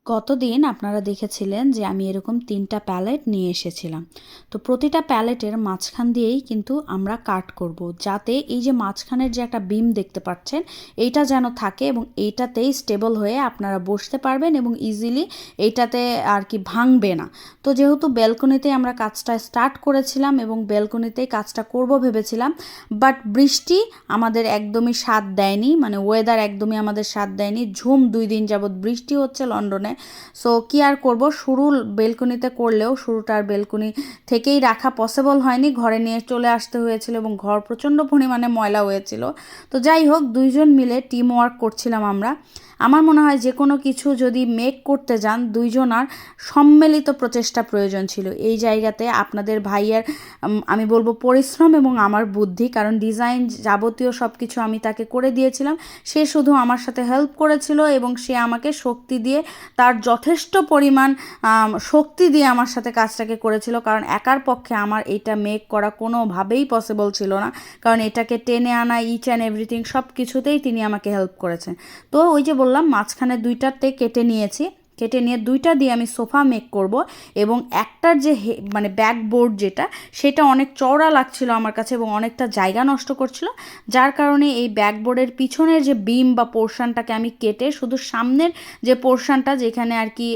গতদিন আপনারা দেখেছিলেন যে আমি এরকম ৩টা প্যালেট নিয়ে এসেছিলাম। তো প্রতিটা প্যালেটের মাঝখান দিয়েই কিন্তু আমরা কাট করব, যাতে এই যে মাঝখানের যে একটা বিম দেখতে পাচ্ছেন এইটা যেন থাকে এবং এইটাতেই স্টেবল হয়ে আপনারা বসতে পারবেন এবং ইজিলি এইটাতে আর কি ভাঙবে না। তো যেহেতু ব্যালকনিতে আমরা কাজটা স্টার্ট করেছিলাম এবং ব্যালকনিতেই কাজটা করব ভেবেছিলাম, বাট বৃষ্টি আমাদের একদমই সাথ দেয়নি, মানে ওয়েদার একদমই আমাদের সাথ দেয়নি। ঝুম 2 দিন যাবৎ বৃষ্টি হচ্ছে লন্ডনে। সো কি আর করব, শুরু বেলকনিতে করলেও শুরুটা আর বেলকনি থেকেই রাখা পসিবল হয়নি, ঘরে নিয়ে চলে আসতে হয়েছিল এবং ঘর প্রচণ্ড পরিমাণে ময়লা হয়েছিল। তো যাই হোক, দুইজন মিলে টিম ওয়ার্ক করছিলাম আমরা। আমার মনে হয় যে কোনো কিছু যদি মেক করতে যান দুইজনার সম্মিলিত প্রচেষ্টা প্রয়োজন ছিল। এই জায়গাতে আপনাদের ভাইয়ের আমি বলবো পরিশ্রম এবং আমার বুদ্ধি, কারণ ডিজাইন যাবতীয় সব কিছু আমি তাকে করে দিয়েছিলাম, সে শুধু আমার সাথে হেল্প করেছিল এবং সে আমাকে শক্তি দিয়ে, তার যথেষ্ট পরিমাণ শক্তি দিয়ে আমার সাথে কাজটাকে করেছিল, কারণ একার পক্ষে আমার এটা মেক করা কোনোভাবেই পসিবল ছিল না, কারণ এটাকে টেনে আনা ইচ অ্যান্ড এভরিথিং সব কিছুতেই তিনি আমাকে হেল্প করেছেন। তো ওই যে বললাম মাঝখানে দুইটাতে কেটে নিয়েছি, কেটে নিয়ে দুইটা দিয়ে আমি সোফা মেক করব এবং একটার যে মানে ব্যাকবোর্ড যেটা, সেটা অনেক চওড়া লাগছিল আমার কাছে এবং অনেকটা জায়গা নষ্ট করছিল, যার কারণে এই ব্যাকবোর্ডের পিছনের যে বিম বা পোর্শনটাকে আমি কেটে শুধু সামনের যে পোর্শনটা যেখানে আর কি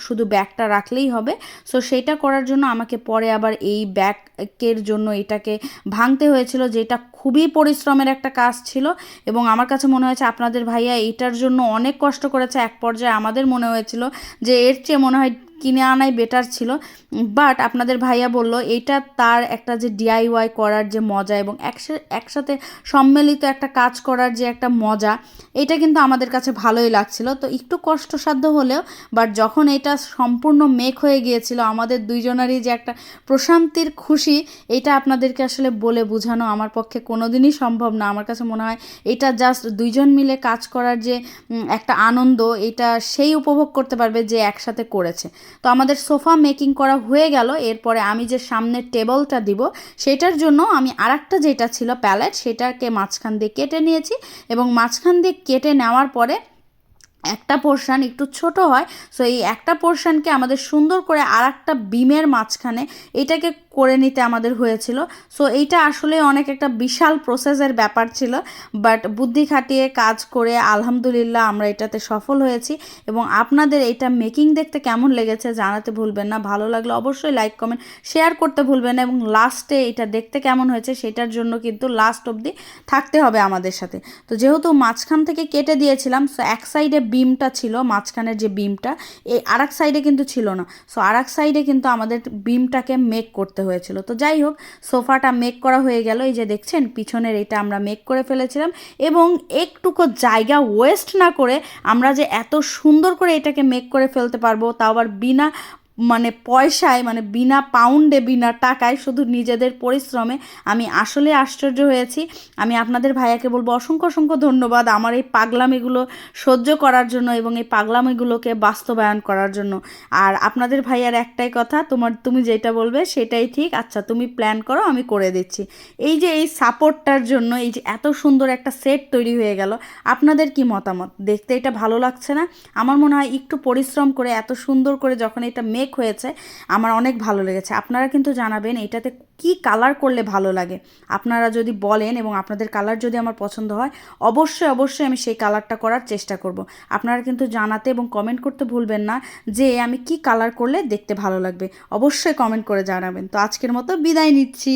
শুধু ব্যাকটা রাখলেই হবে, সো সেইটা করার জন্য আমাকে পরে আবার এই ব্যাকের জন্য এটাকে ভাঙতে হয়েছিল, যেটা খুবই পরিশ্রমের একটা কাজ ছিল এবং আমার কাছে মনে হয়েছে আপনাদের ভাইয়া এইটার জন্য অনেক কষ্ট করেছে। এক পর্যায়ে আমাদের মনে হয়েছিল যে এর চেয়ে মনে হয় কিনে আনাই বেটার ছিল, বাট আপনাদের ভাইয়া বলল এটা তার একটা যে ডিআইওয়াই করার যে মজা এবং একসাথে সম্মিলিত একটা কাজ করার যে একটা মজা, এটা কিন্তু আমাদের কাছে ভালোই লাগছিল। তো একটু কষ্টসাধ্য হলেও, বাট যখন এটা সম্পূর্ণ মেক হয়ে গিয়েছিল আমাদের দুইজনেরই যে একটা প্রশান্তির খুশি, এটা আপনাদেরকে আসলে বলে বোঝানো আমার পক্ষে কোনোদিনই সম্ভব না। আমার কাছে মনে হয় এটা জাস্ট দুইজন মিলে কাজ করার যে একটা আনন্দ, এটা সেই উপভোগ করতে পারবে যে একসাথে করেছে। তো আমাদের সোফা মেকিং করা হয়ে গেল। এরপরে আমি যে সামনের টেবলটা দিব সেটার জন্য আমি আরেকটা যেটা ছিল প্যালেট, সেটাকে মাঝখান দিয়ে কেটে নিয়েছি এবং মাঝখান দিয়ে কেটে নেওয়ার পরে একটা পোর্শন একটু ছোট হয়, সো এই একটা পোর্শনকে আমাদের সুন্দর করে আর একটা বিমের মাঝখানে এটাকে করে নিতে আমাদের হয়েছিল। সো এইটা আসলে অনেক একটা বিশাল প্রসেসের ব্যাপার ছিল, বাট বুদ্ধি খাটিয়ে কাজ করে আলহামদুলিল্লাহ আমরা এটাতে সফল হয়েছি। এবং আপনাদের এটা মেকিং দেখতে কেমন লেগেছে জানাতে ভুলবেন না, ভালো লাগলে অবশ্যই লাইক কমেন্ট শেয়ার করতে ভুলবেন না, এবং লাস্টে এটা দেখতে কেমন হয়েছে সেটার জন্য কিন্তু লাস্ট অবধি থাকতে হবে আমাদের সাথে। তো যেহেতু মাঝখান থেকে কেটে দিয়েছিলাম, সো এক সাইডে বিমটা ছিল, মাঝখানের যে বিমটা, এই আর এক সাইডে কিন্তু ছিল না, সো আর এক সাইডে কিন্তু আমাদের বিমটাকে মেক করতে হয়েছিল। তো যাই হোক, সোফাটা মেক করা হয়ে গেল। এই যে দেখছেন পিছনের এটা আমরা মেক করে ফেলেছিলাম এবং একটুকু জায়গা ওয়েস্ট না করে আমরা যে এত সুন্দর করে এটাকে মেক করে ফেলতে পারবো, তাও আবার বিনা মানে পয়সায়, মানে বিনা পাউন্ডে বিনা টাকায়, শুধু নিজেদের পরিশ্রমে, আমি আসলে আশ্চর্য হয়েছি। আমি আপনাদের ভাইয়াকে বলবো অসংখ্য অসংখ্য ধন্যবাদ আমার এই পাগলামিগুলো সহ্য করার জন্য এবং এই পাগলামিগুলোকে বাস্তবায়ন করার জন্য। আর আপনাদের ভাইয়ার একটাই কথা, তুমি যেটা বলবে সেটাই ঠিক, আচ্ছা তুমি প্ল্যান করো আমি করে দিচ্ছি। এই যে এই সাপোর্টটার জন্য এই যে এত সুন্দর একটা সেট তৈরি হয়ে গেল। আপনাদের কি মতামত? দেখতে এটা ভালো লাগছে না? আমার মনে হয় একটু পরিশ্রম করে এত সুন্দর করে যখন এটা মেক হয়েছে আমার অনেক ভালো লেগেছে। আপনারা কিন্তু জানাবেন এটাতে কি কালার করলে ভালো লাগে, আপনারা যদি বলেন এবং আপনাদের কালার যদি আমার পছন্দ হয় অবশ্যই অবশ্যই আমি সেই কালারটা করার চেষ্টা করব। আপনারা কিন্তু জানাতে এবং কমেন্ট করতে ভুলবেন না যে আমি কি কালার করলে দেখতে ভালো লাগবে, অবশ্যই কমেন্ট করে জানাবেন। তো আজকের মতো বিদায় নিচ্ছি।